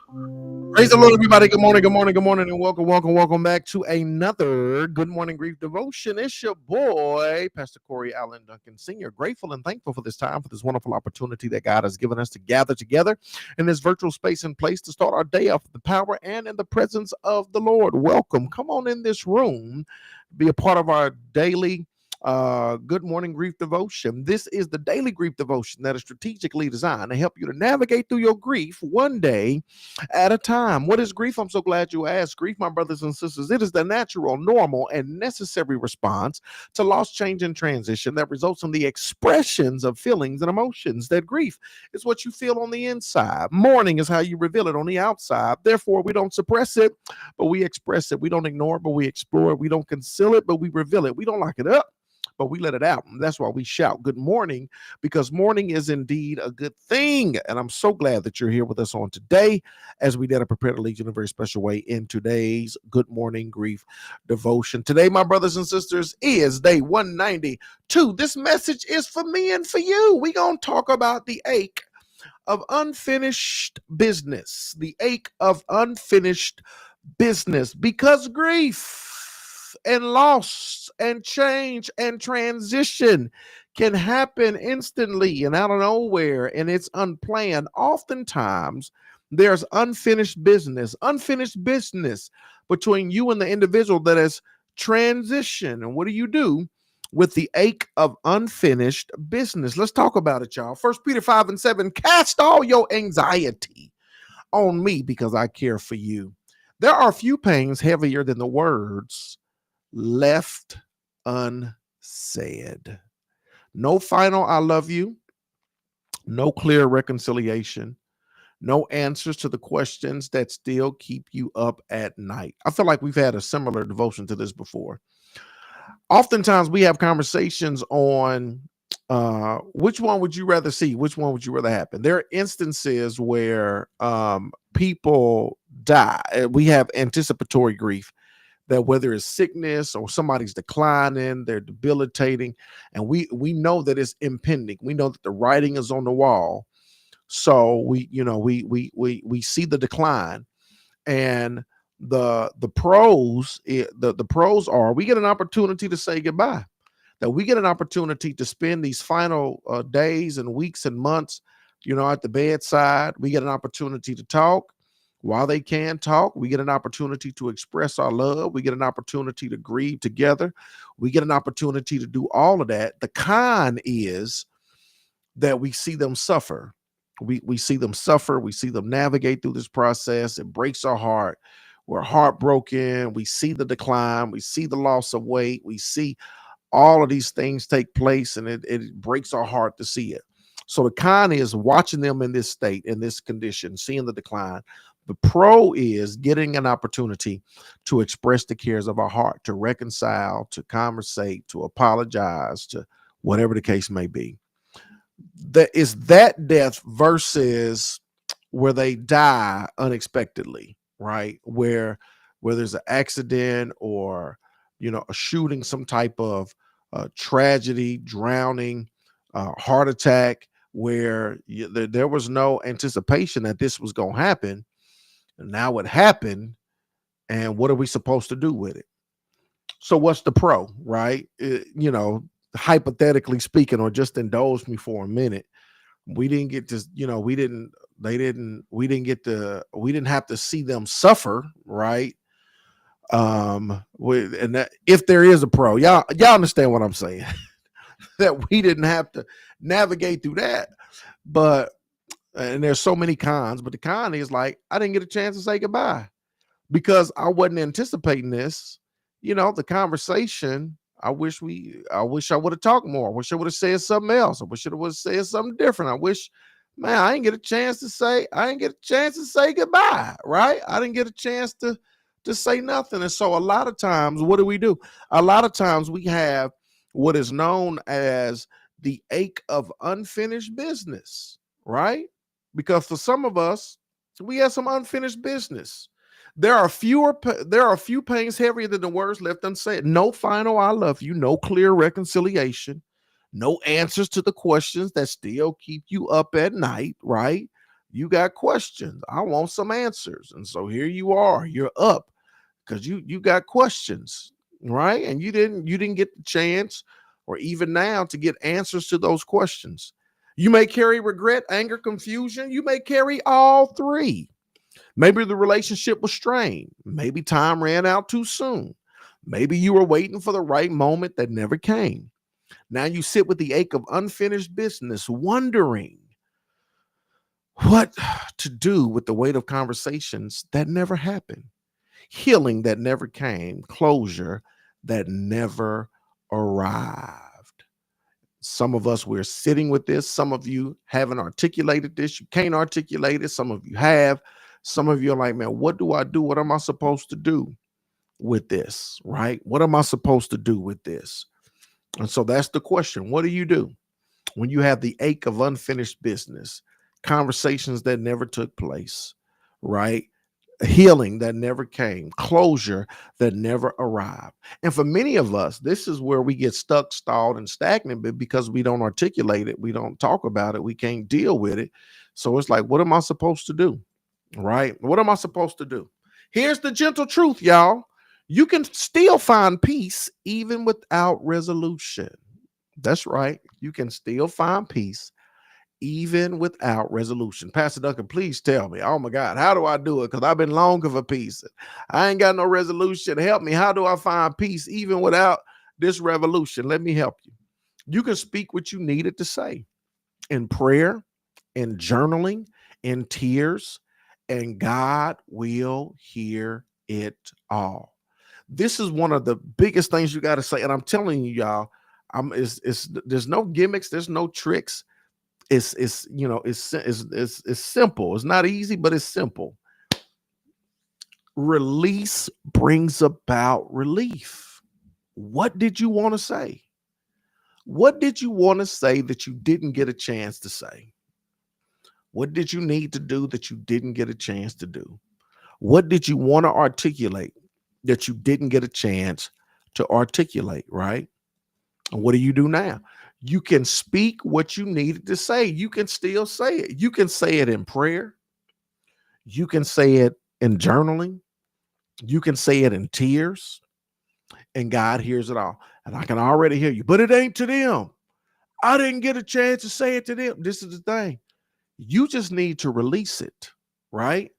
Praise the Lord, everybody. Good morning, good morning, good morning, and welcome back to another Good Morning Grief Devotion. It's your boy, Pastor Corey Allen Duncan Sr. Grateful and thankful for this time, for this wonderful opportunity that God has given us to gather together in this virtual space and place to start our day off with the power and in the presence of the Lord. Welcome. Come on in this room, be a part of our daily Good Morning Grief Devotion. This is the daily grief devotion that is strategically designed to help you to navigate through your grief one day at a time. What is grief? I'm so glad you asked. Grief, my brothers and sisters, it is the natural, normal, and necessary response to loss, change, and transition that results in the expressions of feelings and emotions. That grief is what you feel on the inside. Mourning is how you reveal it on the outside. Therefore, we don't suppress it, but we express it. We don't ignore it, but we explore it. We don't conceal it, but we reveal it. We don't lock it up, but we let it out. And that's why we shout good morning, because morning is indeed a good thing. And I'm so glad that you're here with us on today as we did a prepare to lead you in a very special way in today's Good Morning Grief Devotion. Today, my brothers and sisters, is day 192. This message is for me and for you. We're going to talk about the ache of unfinished business, the ache of unfinished business, because grief and loss and change and transition can happen instantly and out of nowhere, and it's unplanned. Oftentimes, there's unfinished business between you and the individual that has transitioned. And what do you do with the ache of unfinished business? Let's talk about it, y'all. 1 Peter 5:7, cast all your anxiety on me because I care for you. There are few pains heavier than the words left unsaid. No final I love you, no clear reconciliation, no answers to the questions that still keep you up at night. I feel like we've had a similar devotion to this before. Oftentimes we have conversations on which one would you rather see? Which one would you rather happen? There are instances where people die. We have anticipatory grief, that whether it's sickness or somebody's declining, they're debilitating, and we know that it's impending. We know that the writing is on the wall. So we see the decline, and the pros are we get an opportunity to say goodbye, that we get an opportunity to spend these final days and weeks and months, at the bedside. We get an opportunity to talk while they can talk. We get an opportunity to express our love. We get an opportunity to grieve together. We get an opportunity to do all of that. The con is that we see them suffer. We see them suffer. We see them navigate through this process. It breaks our heart. We're heartbroken. We see the decline. We see the loss of weight. We see all of these things take place, and it breaks our heart to see it. So the con is watching them in this state, in this condition, seeing the decline. The pro is getting an opportunity to express the cares of our heart, to reconcile, to conversate, to apologize, to whatever the case may be. That is that death versus where they die unexpectedly, right? Where there's an accident or a shooting, some type of tragedy, drowning, heart attack, where there was no anticipation that this was going to happen. And now it happened, and what are we supposed to do with it? So what's the pro, right? Hypothetically speaking, or just indulge me for a minute. We didn't get to, we didn't have to see them suffer, right? And that, if there is a pro, y'all understand what I'm saying, that we didn't have to navigate through that. But and there's so many cons, but the con is like I didn't get a chance to say goodbye because I wasn't anticipating this. The conversation. I wish I would have talked more. I wish I would have said something else. I wish I would have said something different. I wish, man, I didn't get a chance to say goodbye, right? I didn't get a chance to say nothing. And so a lot of times, what do? A lot of times we have what is known as the ache of unfinished business, right? Because for some of us, we have some unfinished business. There are few pains heavier than the words left unsaid. No final I love you, no clear reconciliation, no answers to the questions that still keep you up at night, right? You got questions. I want some answers. And so here you are. You're up because you got questions, right? And you didn't get the chance or even now to get answers to those questions. You may carry regret, anger, confusion. You may carry all three. Maybe the relationship was strained. Maybe time ran out too soon. Maybe you were waiting for the right moment that never came. Now you sit with the ache of unfinished business, wondering what to do with the weight of conversations that never happened, healing that never came, closure that never arrived. Some of us, we're sitting with this. Some of you haven't articulated this. You can't articulate it. Some of you have. Some of you are like, man, what do I do? What am I supposed to do with this? Right? What am I supposed to do with this? And so that's the question. What do you do when you have the ache of unfinished business, conversations that never took place, right? Healing that never came, closure that never arrived. And for many of us, this is where we get stuck, stalled, and stagnant because we don't articulate it, we don't talk about it, we can't deal with it. So it's like, what am I supposed to do? Right? What am I supposed to do? Here's the gentle truth, y'all. You can still find peace even without resolution. That's right. You can still find peace even without resolution. Pastor Duncan, please tell me, oh my God, how do I do it? Because I've been longing for peace. I ain't got no resolution. Help me. How do I find peace even without this revolution? Let me help you. You can speak what you needed to say in prayer, in journaling, in tears, and God will hear it all. This is one of the biggest things you got to say. And I'm telling you, y'all, there's no gimmicks, there's no tricks. It's simple. It's not easy, but it's simple. Release brings about relief. What did you want to say? What did you want to say that you didn't get a chance to say? What did you need to do that you didn't get a chance to do? What did you want to articulate that you didn't get a chance to articulate, right? And what do you do now? You can speak what you needed to say. You can still say it. You can say it in prayer. You can say it in journaling. You can say it in tears. And God hears it all. And I can already hear you, but it ain't to them. I didn't get a chance to say it to them. This is the thing. You just need to release it, right?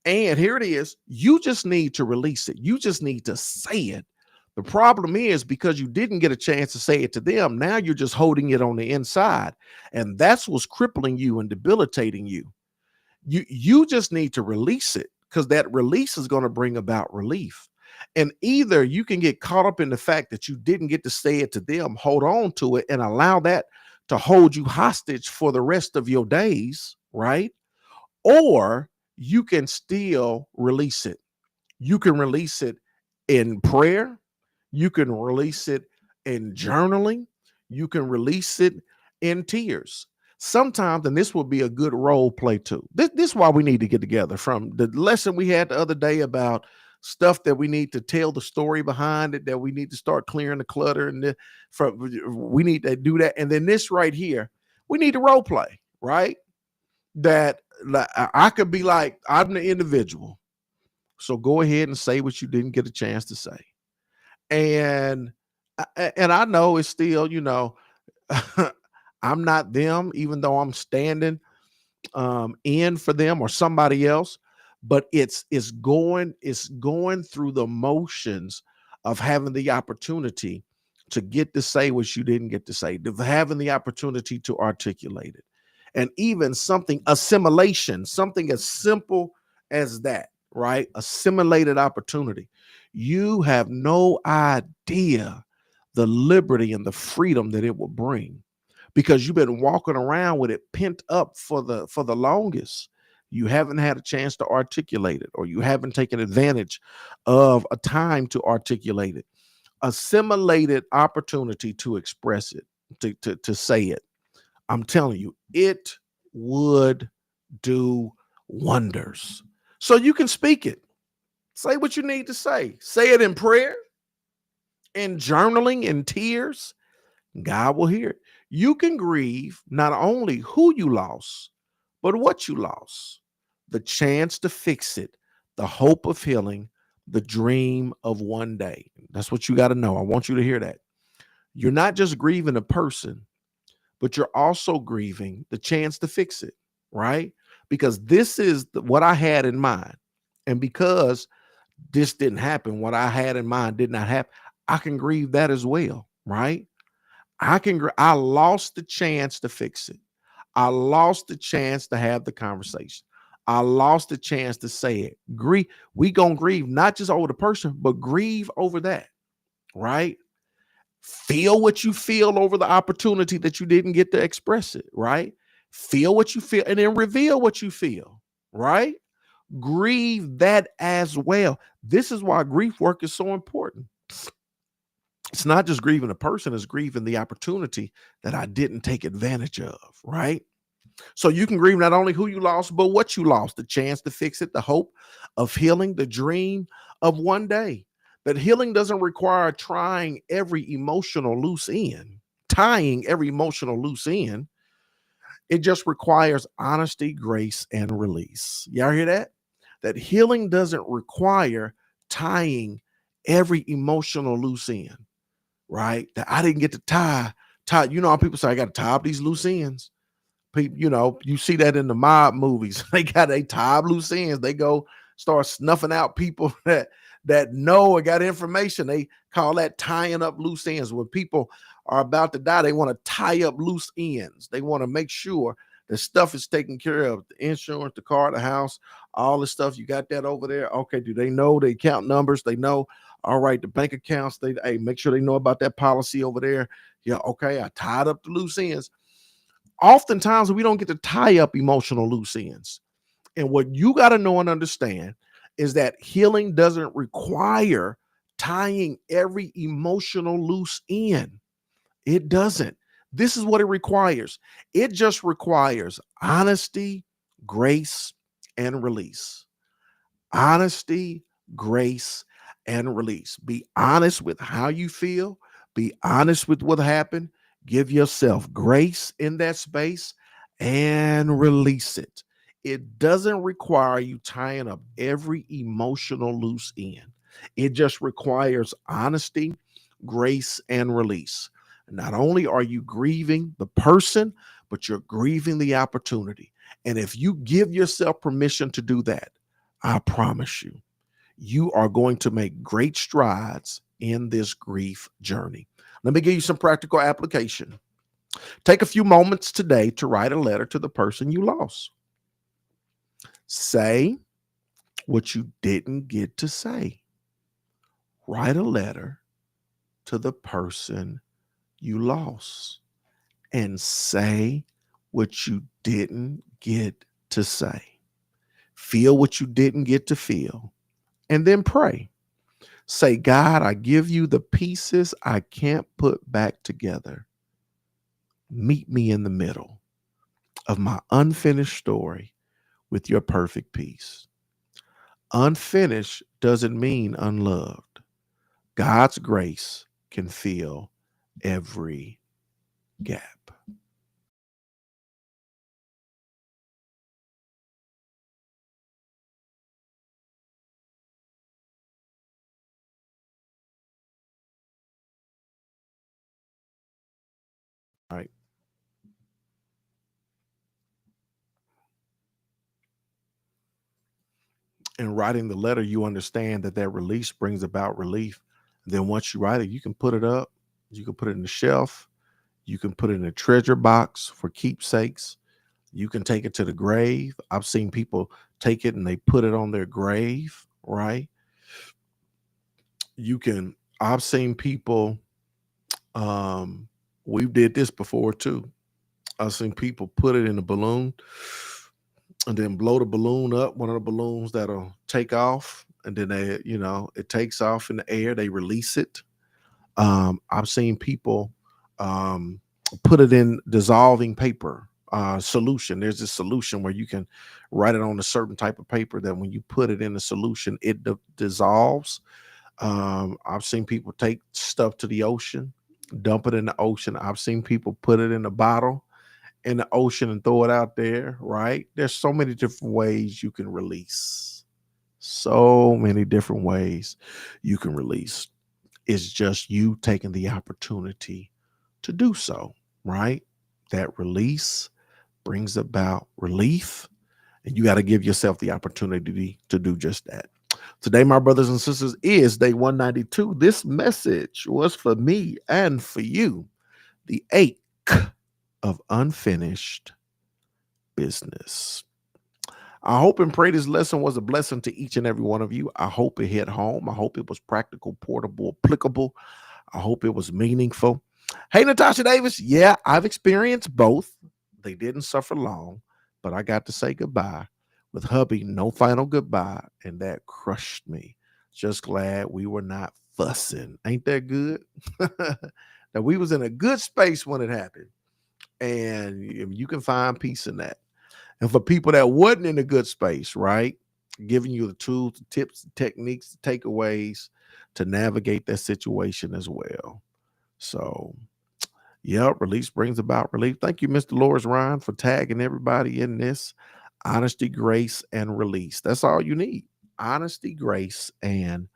And here it is. You just need to release it. You just need to say it. The problem is because you didn't get a chance to say it to them, now you're just holding it on the inside. And that's what's crippling you and debilitating you. You just need to release it because that release is going to bring about relief. And either you can get caught up in the fact that you didn't get to say it to them, hold on to it and allow that to hold you hostage for the rest of your days, right? Or you can still release it. You can release it in prayer. You can release it in journaling. You can release it in tears. Sometimes, and this will be a good role play too. This is why we need to get together. From the lesson we had the other day about stuff that we need to tell the story behind it, that we need to start clearing the clutter, and we need to do that. And then this right here, we need to role play, right? That I could be like, I'm the individual. So go ahead and say what you didn't get a chance to say. And I know it's still, I'm not them, even though I'm standing in for them or somebody else, but it's going through the motions of having the opportunity to get to say what you didn't get to say, to having the opportunity to articulate it. And even assimilation, something as simple as that, right? Assimilated opportunity. You have no idea the liberty and the freedom that it will bring because you've been walking around with it pent up for the longest. You haven't had a chance to articulate it, or you haven't taken advantage of a time to articulate it. Assimilated opportunity to express it, to say it. I'm telling you, it would do wonders. So you can speak it. Say what you need to say. Say it in prayer, in journaling, in tears. God will hear it. You can grieve not only who you lost, but what you lost: the chance to fix it, the hope of healing, the dream of one day. That's what you got to know. I want you to hear that. You're not just grieving a person, but you're also grieving the chance to fix it, right? Because this is what I had in mind. And because this didn't happen, what I had in mind did not happen, I can grieve that as well, right? I lost the chance to fix it. I lost the chance to have the conversation. I lost the chance to say it. Grieve, we gonna grieve not just over the person, but grieve over that, right? Feel what you feel over the opportunity that you didn't get to express it, right? Feel what you feel and then reveal what you feel, right? Grieve that as well. This is why grief work is so important. It's not just grieving a person, it's grieving the opportunity that I didn't take advantage of, right? So you can grieve not only who you lost, but what you lost: the chance to fix it, the hope of healing, the dream of one day. But healing doesn't require tying every emotional loose end. It just requires honesty, grace, and release. Y'all hear that? That healing doesn't require tying every emotional loose end, right? That I didn't get to tie. You know how people say, I got to tie up these loose ends. People, you see that in the mob movies. They tie up loose ends. They go start snuffing out people that know or got information. They call that tying up loose ends. When people are about to die, they want to tie up loose ends. They want to make sure the stuff is taken care of. The insurance, the car, the house, all the stuff. You got that over there. Okay, do they know the account numbers? They know. All right, the bank accounts. Hey, make sure they know about that policy over there. Yeah, okay. I tied up the loose ends. Oftentimes we don't get to tie up emotional loose ends. And what you got to know and understand is that healing doesn't require tying every emotional loose end. It doesn't. This is what it requires. It just requires honesty, grace, and release. Honesty, grace, and release. Be honest with how you feel. Be honest with what happened. Give yourself grace in that space and release it. It doesn't require you tying up every emotional loose end. It just requires honesty, grace, and release. Not only are you grieving the person, but you're grieving the opportunity. And if you give yourself permission to do that, I promise you, you are going to make great strides in this grief journey. Let me give you some practical application. Take a few moments today to write a letter to the person you lost. Say what you didn't get to say. Write a letter to the person you lost and say what you didn't get to say. Feel what you didn't get to feel. And then pray. Say, God, I give you the pieces I can't put back together. Meet me in the middle of my unfinished story with your perfect peace. Unfinished doesn't mean unloved. God's grace can fill every gap. All right. In writing the letter, you understand that release brings about relief. Then once you write it, you can put it up, you can put it in the shelf, you can put it in a treasure box for keepsakes. You can take it to the grave. I've seen people take it and they put it on their grave, right? I've seen people, um, we did this before too. I've seen people put it in a balloon and then blow the balloon up, one of the balloons that'll take off. And then it takes off in the air. They release it. I've seen people put it in dissolving paper solution. There's a solution where you can write it on a certain type of paper that when you put it in the solution, it dissolves. I've seen people take stuff to the ocean, dump it in the ocean. I've seen people put it in a bottle in the ocean and throw it out there, right? There's so many different ways you can release. So many different ways you can release. It's just you taking the opportunity to do so, right? That release brings about relief, and you got to give yourself the opportunity to do just that. Today, my brothers and sisters, is day 192. This message was for me and for you. The ache of unfinished business. I hope and pray this lesson was a blessing to each and every one of you. I hope it hit home. I hope it was practical, portable, applicable. I hope it was meaningful. Hey, Natasha Davis. Yeah, I've experienced both. They didn't suffer long, but I got to say goodbye with hubby. No final goodbye, and that crushed me. Just glad we were not fussing. Ain't that good? That we was in a good space when it happened, and you can find peace in that. And for people that wasn't in a good space, right? Giving you the tools, the tips, the techniques, the takeaways to navigate that situation as well. So, yeah, release brings about relief. Thank you, Mr. Loris Ryan, for tagging everybody in this. Honesty, grace, and release. That's all you need. Honesty, grace, and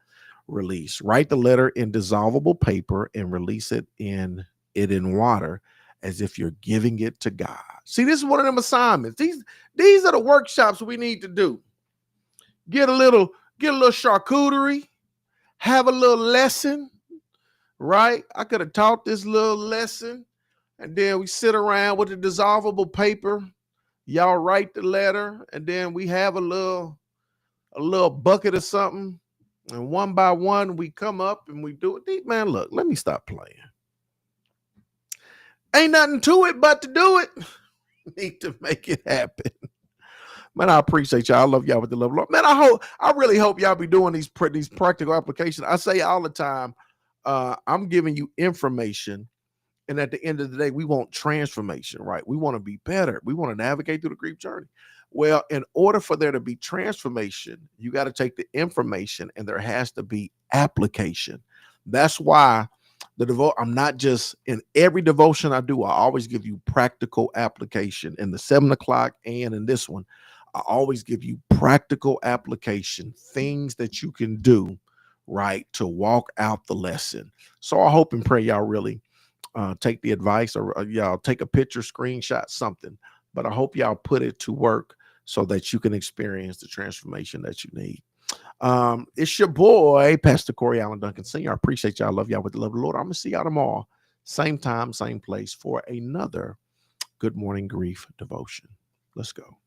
release. Write the letter in dissolvable paper and release it in water as if you're giving it to God. See, this is one of them assignments. These are the workshops we need to do. Get a little charcuterie, have a little lesson, right? I could have taught this little lesson, and then we sit around with the dissolvable paper. Y'all write the letter, and then we have a little bucket or something. And one by one, we come up and we do it. Man, look, let me stop playing. Ain't nothing to it but to do it. Need to make it happen. Man, I appreciate y'all. I love y'all with the love of the Lord. Man, I really hope y'all be doing these practical applications. I say all the time, I'm giving you information. And at the end of the day, we want transformation, right? We want to be better. We want to navigate through the grief journey. Well, in order for there to be transformation, you got to take the information and there has to be application. That's why I'm not just in every devotion I do, I always give you practical application. In the 7 o'clock and in this one, I always give you practical application, things that you can do, right, to walk out the lesson. So I hope and pray y'all really take the advice, or y'all take a picture, screenshot, something. But I hope y'all put it to work so that you can experience the transformation that you need. It's your boy, Pastor Corey Allen Duncan Sr. I appreciate y'all. I love y'all with the love of the Lord. I'm going to see y'all tomorrow. Same time, same place for another Good Morning Grief devotion. Let's go.